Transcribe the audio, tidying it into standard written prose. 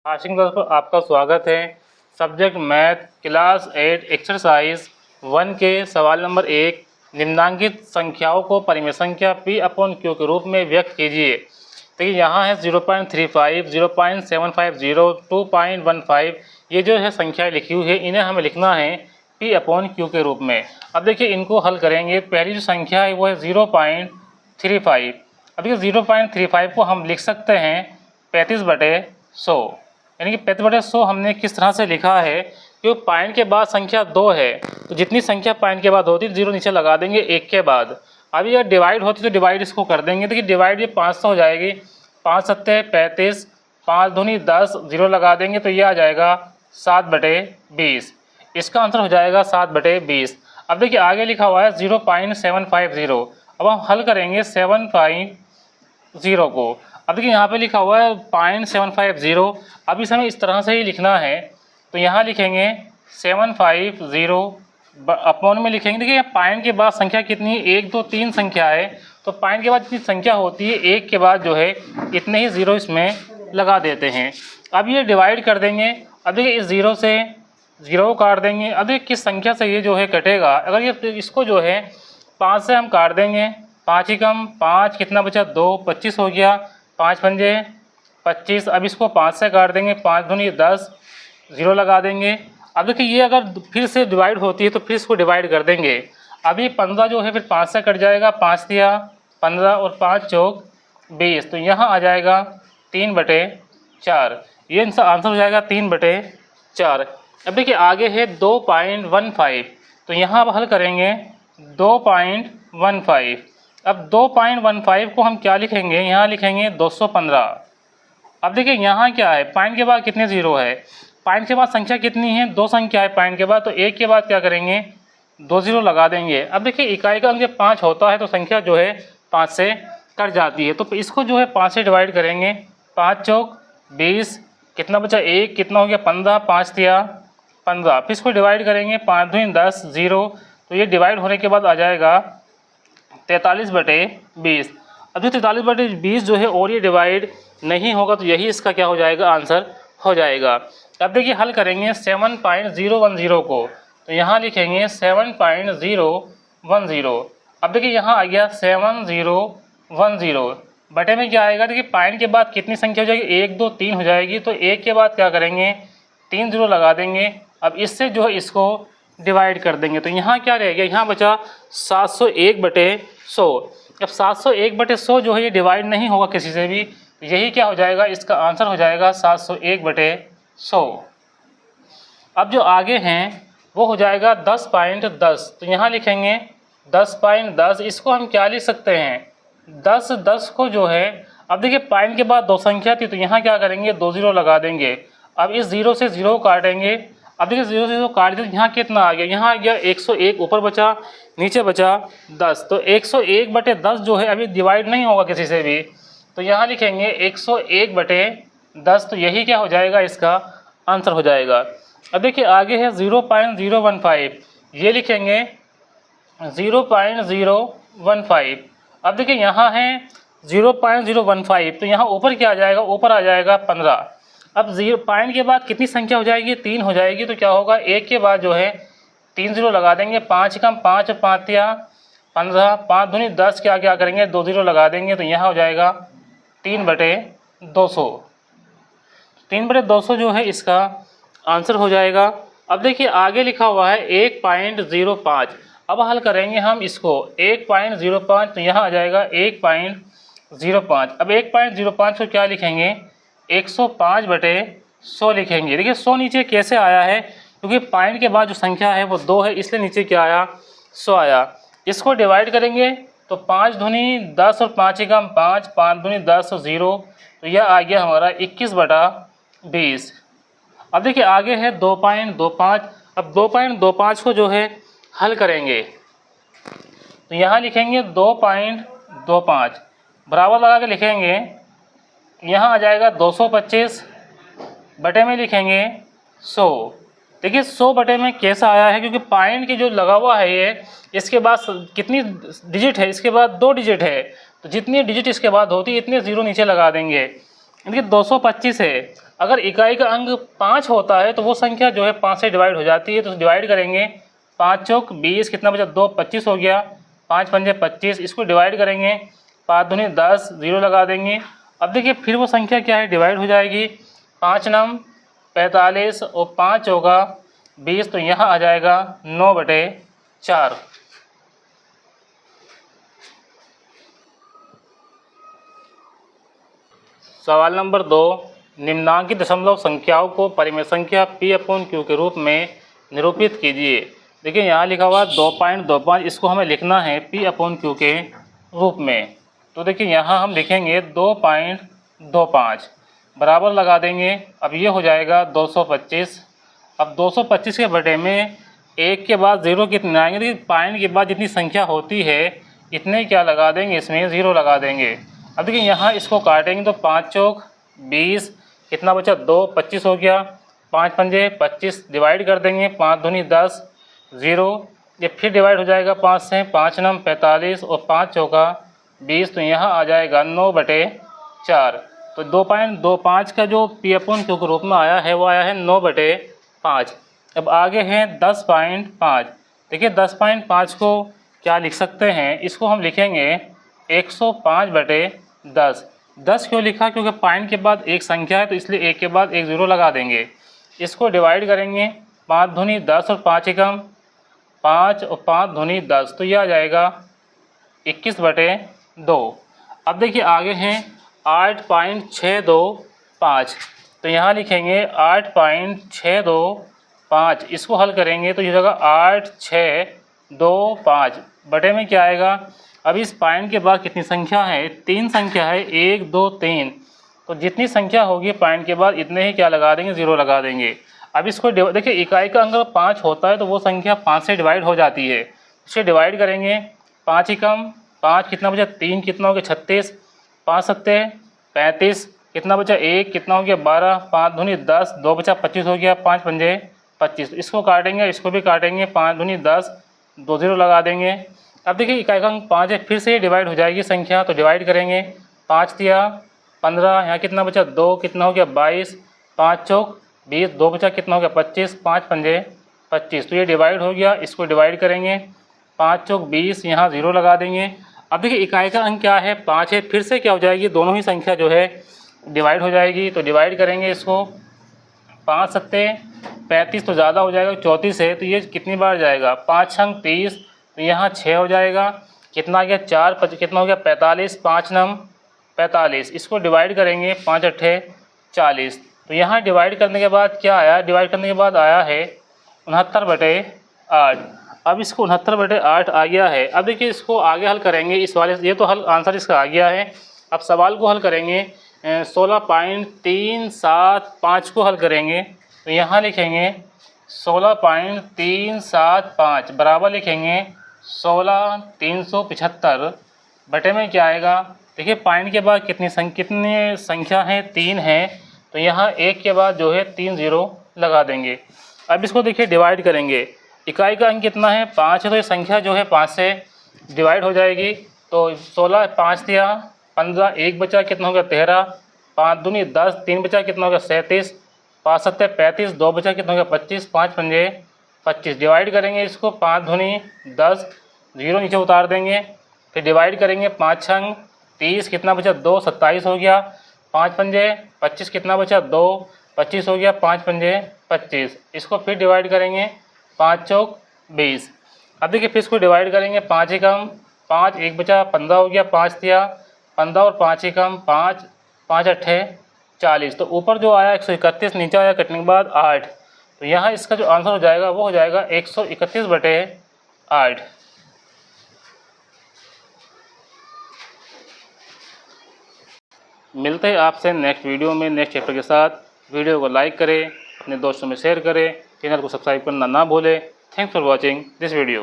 आशिक class पर आपका स्वागत है। सब्जेक्ट मैथ क्लास 8 एक्सरसाइज 1 के सवाल नंबर 1, निम्नांकित संख्याओं को परिमेय संख्या P अपॉन Q के रूप में व्यक्त कीजिए। देखिए यहाँ है 0.35, 0.750, 2.15। ये जो है संख्या लिखी हुई है, इन्हें हमें लिखना है P अपॉन Q के रूप में। अब देखिए इनको हल करेंगे। पहली जो संख्या है वो है 0.35। अब देखिए 0.35 को हम लिख सकते हैं 35/100, यानी कि 35/100 हमने किस तरह से लिखा है, क्योंकि पॉइंट के बाद संख्या 2 है तो जितनी संख्या पॉइंट के बाद होती है 0 नीचे लगा देंगे 1 के बाद। अभी अगर डिवाइड होती तो डिवाइड इसको कर देंगे। देखिए डिवाइड ये 5 से हो जाएगी, 5 सत्ते 35, 5 दूनी 10, 0 लगा देंगे तो ये आ जाएगा 7/20। इसका आंसर हो जाएगा 7/20। अब देखिए आगे लिखा हुआ है 0.750। अब हम हल करेंगे 750 को। अब देखिए यहाँ पे लिखा हुआ है 0.750। अब इसे हमें इस तरह से ही लिखना है, तो यहाँ लिखेंगे 750 अपॉन में लिखेंगे। देखिए पॉइंट के बाद संख्या कितनी है, 1 2 3 संख्या है, तो पॉइंट के बाद जितनी संख्या होती है 1 के बाद जो है इतने ही 0 इसमें लगा देते हैं। अब ये डिवाइड कर देंगे। अब देखिए इस 0 से 0 को काट देंगे। अब देखिए किस संख्या से ये जो है कटेगा, अगर ये इसको जो है 5 से हम काट देंगे, 5 ही कम 5 कितना बचा 2, 25 हो गया, 5 पंजे 25। अब इसको 5 से काट देंगे, 5 दूनी 10, 0 लगा देंगे। अब देखिए ये अगर फिर से डिवाइड होती है तो फिर इसको डिवाइड कर देंगे। अभी 15 जो है फिर 5 से कट जाएगा, 5 दिया 15 और 5 चौक 20, तो यहाँ आ जाएगा 3/4। ये इनका आंसर हो जाएगा 3/4। अब देखिए आगे है 2.15, तो यहाँ अब हल करेंगे 2.15। अब 2.15 को हम क्या लिखेंगे, यहाँ लिखेंगे 215। अब देखिए यहाँ क्या है, पॉइंट के बाद कितने 0 है, पॉइंट के बाद संख्या कितनी है, 2 संख्या है पॉइंट के बाद, तो 1 के बाद क्या करेंगे 2 0 लगा देंगे। अब देखिए इकाई का अंक जब 5 होता है तो संख्या जो है 5 से कट जाती है, तो इसको जो है 5 से डिवाइड करेंगे, 5 चौक 20, कितना बचा 1, कितना हो गया 15, 5 दिया 15। फिर इसको डिवाइड करेंगे, 5 दूनी 10, 0, तो ये डिवाइड होने के बाद आ जाएगा 43/20। अब जो 43/20 जो है और ये डिवाइड नहीं होगा तो यही इसका क्या हो जाएगा, आंसर हो जाएगा। अब देखिए हल करेंगे 7.010 को, तो यहाँ लिखेंगे 7.010। अब देखिए यहाँ आ गया 7010 बटे में क्या आएगा, देखिए पॉइंट के बाद कितनी संख्या हो जाएगी, 1 2 3 हो जाएगी, तो 1 के बाद क्या करेंगे 3 0 लगा देंगे। अब इससे जो है इसको डिवाइड कर देंगे, तो यहाँ क्या रह गया, यहाँ बचा 701/100। अब 701/100 जो है ये डिवाइड नहीं होगा किसी से भी, यही क्या हो जाएगा, इसका आंसर हो जाएगा 701/100। अब जो आगे हैं वो हो जाएगा 10.10, तो यहाँ लिखेंगे 10.10। इसको हम क्या लिख सकते हैं, 10 को जो है, अब देखिए पॉइंट के बाद 2 संख्या थी तो यहाँ क्या करेंगे 2 0 लगा देंगे। अब इस 0 से 0 काटेंगे। अब देखिए 0 से 0 काट दिया, यहाँ कितना आ गया, यहाँ आ गया 101, ऊपर बचा नीचे बचा 10, तो 101/10 जो है अभी डिवाइड नहीं होगा किसी से भी, तो यहाँ लिखेंगे 101/10, तो यही क्या हो जाएगा, इसका आंसर हो जाएगा। अब देखिए आगे है 0.015, ये लिखेंगे 0.015। अब देखिए यहाँ है 0.015, तो यहाँ ऊपर क्या आ जाएगा, ऊपर आ जाएगा 15। अब 0 पॉइंट के बाद कितनी संख्या हो जाएगी, 3 हो जाएगी, तो क्या होगा 1 के बाद जो है 3 0 लगा देंगे, 5 कम 5 और 5 दिया 15, 5 दूनी 10, क्या करेंगे 2 0 लगा देंगे, तो यहाँ हो जाएगा 3/200। 3/200 जो है इसका आंसर हो जाएगा। अब देखिए आगे लिखा हुआ है 1.05। अब हल करेंगे हम इसको 1.05, तो यहाँ आ जाएगा 1.05। अब 1.05 को क्या लिखेंगे, 105/100 लिखेंगे। देखिए 100 नीचे कैसे आया है, क्योंकि पॉइंट के बाद जो संख्या है वो 2 है, इसलिए नीचे क्या आया 100 आया। इसको डिवाइड करेंगे तो 5 दूनी 10 और 5 ही कम 5, 5 दूनी 10 और 0, तो यह आ गया हमारा 21/20। अब देखिए आगे है 2.25। अब 2.25 को जो है हल करेंगे, तो यहाँ लिखेंगे 2.25, बराबर लगा के लिखेंगे, यहाँ आ जाएगा 225, बटे में लिखेंगे 100। देखिए 100 बटे में कैसा आया है, क्योंकि पॉइंट की जो लगा हुआ है ये, इसके बाद कितनी डिजिट है, इसके बाद 2 डिजिट है, तो जितनी डिजिट इसके बाद होती है इतने 0 नीचे लगा देंगे। देखिए 225 है, अगर इकाई का अंक 5 होता है तो वो संख्या जो है 5 से डिवाइड हो जाती है। तो डिवाइड करेंगे, 5 चौक 20, कितना बचा 2, 25 हो गया, 5 पंजे 25, इसको डिवाइड करेंगे, 5 दूनी 10, 0 लगा देंगे। अब देखिए फिर वो संख्या क्या है, डिवाइड हो जाएगी, 5 नम 45 और 5 होगा 20, तो यहाँ आ जाएगा 9/4। सवाल नंबर 2, निम्नांकित दशमलव संख्याओं को परिमेय संख्या P/Q के रूप में निरूपित कीजिए। देखिए यहाँ लिखा हुआ 2.25, इसको हमें लिखना है P/Q के रूप में। तो देखिए यहाँ हम लिखेंगे 2.25 बराबर लगा देंगे। अब ये हो जाएगा 225। अब 225 के बटे में 1 के बाद 0 कितने आएंगे, देखिए पॉइंट के बाद जितनी संख्या होती है इतने क्या लगा देंगे, इसमें 0 लगा देंगे। अब देखिए यहाँ इसको काटेंगे तो 5 चौक 20, कितना बचा 2, 25 हो गया, 5 पंजे 25, डिवाइड कर देंगे, 5 दूनी 10, 0, ये फिर डिवाइड हो जाएगा 5 से, 5 नम 45 और 5 चौका 20, तो यहाँ आ जाएगा 9/4। तो 2.25 का जो P/Q के रूप में आया है वो आया है 9/5। अब आगे हैं 10.5। देखिए 10.5 को क्या लिख सकते हैं, इसको हम लिखेंगे 105/10। 10 क्यों लिखा, क्योंकि पॉइंट के बाद एक संख्या है तो इसलिए 1 के बाद एक 0 लगा देंगे। इसको डिवाइड करेंगे, 5 दूनी 10 और 5 एकम 5 और 5 दूनी 10, तो यह आ जाएगा 21/2। अब देखिए आगे हैं 8.625, तो यहाँ लिखेंगे 8.625, इसको हल करेंगे तो ये हो जाएगा 8625 बटे में क्या आएगा। अब इस पॉइंट के बाद कितनी संख्या है, 3 संख्या है, 1 2 3, तो जितनी संख्या होगी पॉइंट के बाद इतने ही क्या लगा देंगे, 0 लगा देंगे। अब इसको देखिए इकाई का अंक 5 होता है तो वो संख्या 5 से डिवाइड हो जाती है, इसे डिवाइड करेंगे, 5 एकम 5, कितना बचा 3, कितना हो गया 36, 5 सत्ते 35, कितना बचा 1, कितना हो गया 12, 5 दूनी 10, 2 बचा 25 हो गया, 5 पंजे 25, इसको काटेंगे, इसको भी काटेंगे, 5 दूनी 10, 2 0 लगा देंगे। अब देखिए इकाई का अंक 5 है, फिर से डिवाइड हो जाएगी संख्या, तो डिवाइड करेंगे, 5 दिया 15, यहाँ कितना बचा 2, कितना हो गया 22, 5 चौक 20, 2 बचा कितना हो गया 25, 5 पंजे 25, तो ये डिवाइड हो गया। इसको डिवाइड करेंगे, 5 चौक 20, यहाँ 0 लगा देंगे। अब देखिए इकाई का अंक क्या है, 5 है, फिर से क्या हो जाएगी, दोनों ही संख्या जो है डिवाइड हो जाएगी। तो डिवाइड करेंगे इसको, 5 सत्ते 35, तो ज़्यादा हो जाएगा 34 है, तो ये कितनी बार जाएगा, 5 छंग 30, तो यहाँ 6 हो जाएगा, कितना आ गया 4 कितना हो गया 45, 5 नम 45, इसको डिवाइड करेंगे, 5 अट्ठे 40, तो यहाँ डिवाइड करने के बाद क्या आया, डिवाइड करने के बाद आया है 69/8। अब इसको 69/8 आ गया है। अब देखिए इसको आगे हल करेंगे, इस वाले ये तो हल आंसर इसका आ गया है। अब सवाल को हल करेंगे, 16.375 को हल करेंगे, तो यहाँ लिखेंगे 16.375 बराबर लिखेंगे 16,375 बटे में क्या आएगा। देखिए पॉइंट के बाद कितनी संख्या है, 3 है, तो यहाँ 1 के बाद जो है 3 0 लगा देंगे। अब इसको देखिए डिवाइड करेंगे, इकाई का अंक कितना है 5 है, तो ये संख्या जो है 5 से डिवाइड हो जाएगी। तो 16 5 दिया 15, 1 बचा कितना हो गया 13, 5 दूनी 10, 3 बचा कितना हो गया 37, 5 सत्ते 35, 2 बचा कितना हो गया 25, 5 पंजे 25, डिवाइड करेंगे इसको, 5 दूनी 10, 0 नीचे उतार देंगे, फिर डिवाइड करेंगे, 5 छंग 30, कितना बचा 2, 27 हो गया, 5 पंजे 25, कितना बचा 2, 25 हो गया, 5 पंजे 25, इसको फिर डिवाइड करेंगे, 5 चौक 20। अब देखिए फिर इसको डिवाइड करेंगे, 5 एकम 5, 1 बचा 15 हो गया, 5 दिया 15 और 5 एकम 5, 5 अट्ठे 40, तो ऊपर जो आया 131, नीचे आया कटने के बाद 8, तो यहाँ इसका जो आंसर हो जाएगा वो हो जाएगा 131/8। मिलते हैं आपसे नेक्स्ट वीडियो में नेक्स्ट चैप्टर के साथ। वीडियो को लाइक करें, अपने दोस्तों में शेयर करें, चैनल को सब्सक्राइब करना ना भूलें। Thanks for watching this video.